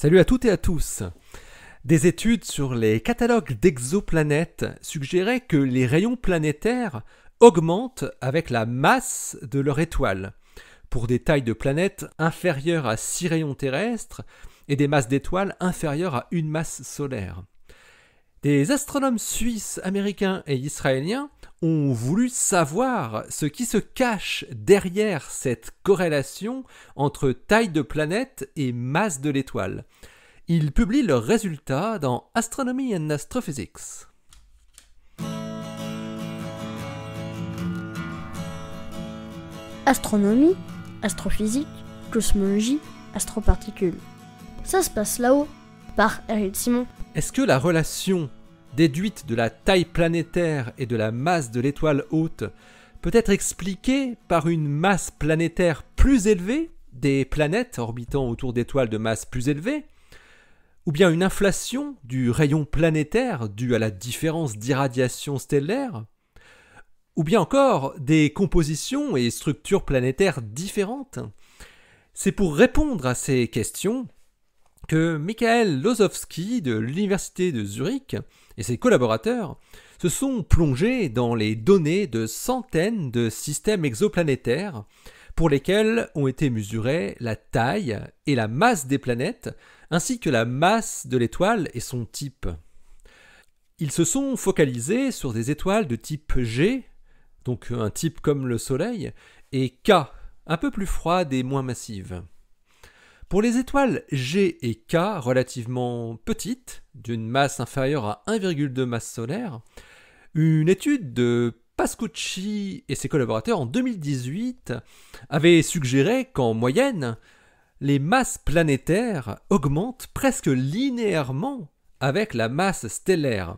Salut à toutes et à tous. Des études sur les catalogues d'exoplanètes suggéraient que les rayons planétaires augmentent avec la masse de leur étoile, pour des tailles de planètes inférieures à 6 rayons terrestres et des masses d'étoiles inférieures à une masse solaire. Des astronomes suisses, américains et israéliens ont voulu savoir ce qui se cache derrière cette corrélation entre taille de planète et masse de l'étoile. Ils publient leurs résultats dans Astronomy and Astrophysics. Astronomie, astrophysique, cosmologie, astroparticules. Ça se passe là-haut, par Eric Simon. Est-ce que la relation déduite de la taille planétaire et de la masse de l'étoile haute peut être expliquée par une masse planétaire plus élevée des planètes orbitant autour d'étoiles de masse plus élevée, ou bien une inflation du rayon planétaire due à la différence d'irradiation stellaire, ou bien encore des compositions et structures planétaires différentes? C'est pour répondre à ces questions que Michael Losowski de l'Université de Zurich et ses collaborateurs se sont plongés dans les données de centaines de systèmes exoplanétaires pour lesquels ont été mesurées la taille et la masse des planètes, ainsi que la masse de l'étoile et son type. Ils se sont focalisés sur des étoiles de type G, donc un type comme le Soleil, et K, un peu plus froide et moins massive. Pour les étoiles G et K relativement petites, d'une masse inférieure à 1,2 masse solaire, une étude de Pascucci et ses collaborateurs en 2018 avait suggéré qu'en moyenne, les masses planétaires augmentent presque linéairement avec la masse stellaire,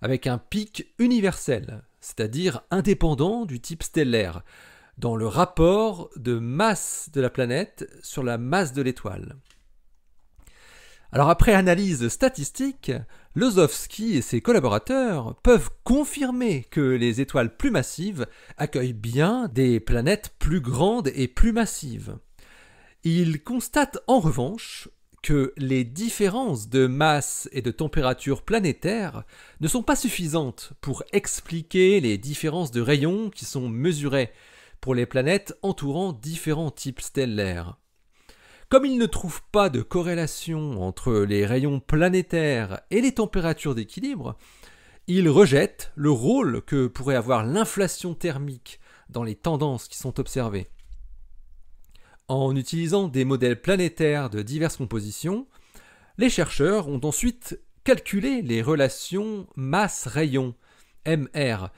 avec un pic universel, c'est-à-dire indépendant du type stellaire, dans le rapport de masse de la planète sur la masse de l'étoile. Alors après analyse statistique, Losowski et ses collaborateurs peuvent confirmer que les étoiles plus massives accueillent bien des planètes plus grandes et plus massives. Ils constatent en revanche que les différences de masse et de température planétaire ne sont pas suffisantes pour expliquer les différences de rayons qui sont mesurées pour les planètes entourant différents types stellaires. Comme ils ne trouvent pas de corrélation entre les rayons planétaires et les températures d'équilibre, ils rejettent le rôle que pourrait avoir l'inflation thermique dans les tendances qui sont observées. En utilisant des modèles planétaires de diverses compositions, les chercheurs ont ensuite calculé les relations masse-rayon, MR,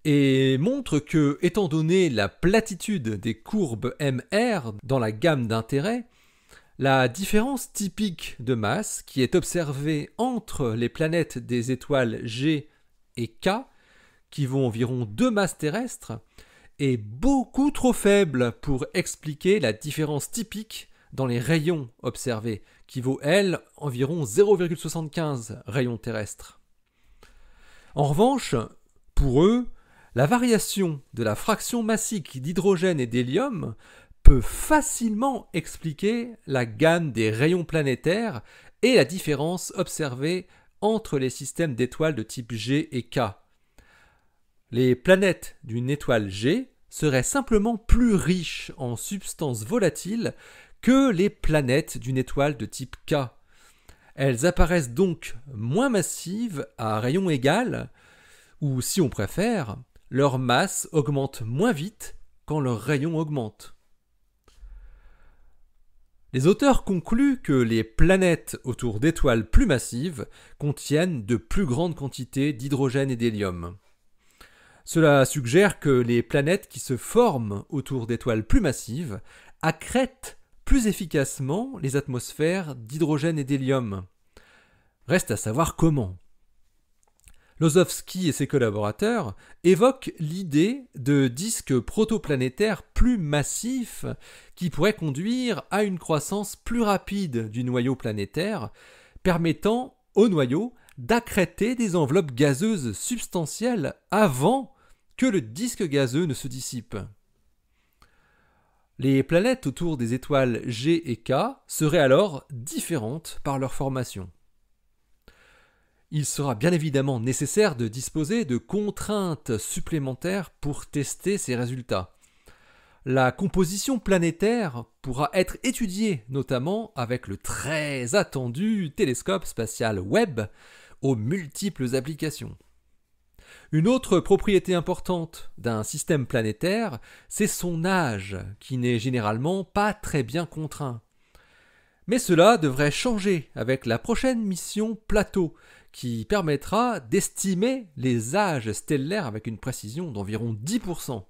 et montrent que, étant donné la platitude des courbes MR dans la gamme d'intérêt, la différence typique de masse qui est observée entre les planètes des étoiles G et K, qui vont environ 2 masses terrestres, est beaucoup trop faible pour expliquer la différence typique dans les rayons observés, qui vaut, elle, environ 0,75 rayons terrestres. En revanche, pour eux, la variation de la fraction massique d'hydrogène et d'hélium peut facilement expliquer la gamme des rayons planétaires et la différence observée entre les systèmes d'étoiles de type G et K. Les planètes d'une étoile G seraient simplement plus riches en substances volatiles que les planètes d'une étoile de type K. Elles apparaissent donc moins massives à rayon égal, ou si on préfère, leur masse augmente moins vite quand leur rayon augmente. Les auteurs concluent que les planètes autour d'étoiles plus massives contiennent de plus grandes quantités d'hydrogène et d'hélium. Cela suggère que les planètes qui se forment autour d'étoiles plus massives accrètent plus efficacement les atmosphères d'hydrogène et d'hélium. Reste à savoir comment. Losowski et ses collaborateurs évoquent l'idée de disques protoplanétaires plus massifs qui pourraient conduire à une croissance plus rapide du noyau planétaire, permettant au noyau d'accréter des enveloppes gazeuses substantielles avant que le disque gazeux ne se dissipe. Les planètes autour des étoiles G et K seraient alors différentes par leur formation. Il sera bien évidemment nécessaire de disposer de contraintes supplémentaires pour tester ces résultats. La composition planétaire pourra être étudiée notamment avec le très attendu télescope spatial Webb aux multiples applications. Une autre propriété importante d'un système planétaire, c'est son âge, qui n'est généralement pas très bien contraint. Mais cela devrait changer avec la prochaine mission Plateau, qui permettra d'estimer les âges stellaires avec une précision d'environ 10%.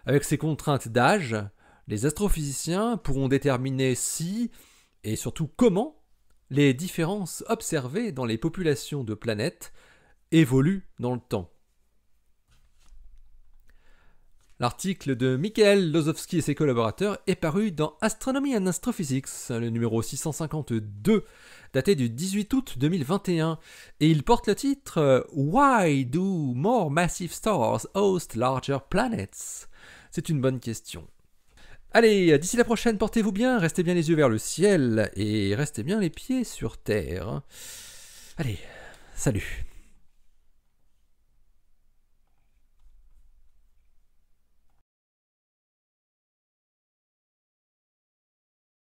Avec ces contraintes d'âge, les astrophysiciens pourront déterminer si, et surtout comment, les différences observées dans les populations de planètes évoluent dans le temps. L'article de Michael Lozowski et ses collaborateurs est paru dans Astronomy and Astrophysics, le numéro 652, daté du 18 août 2021, et il porte le titre « Why do more massive stars host larger planets ?» C'est une bonne question. Allez, d'ici la prochaine, portez-vous bien, restez bien les yeux vers le ciel, et restez bien les pieds sur terre. Allez, salut.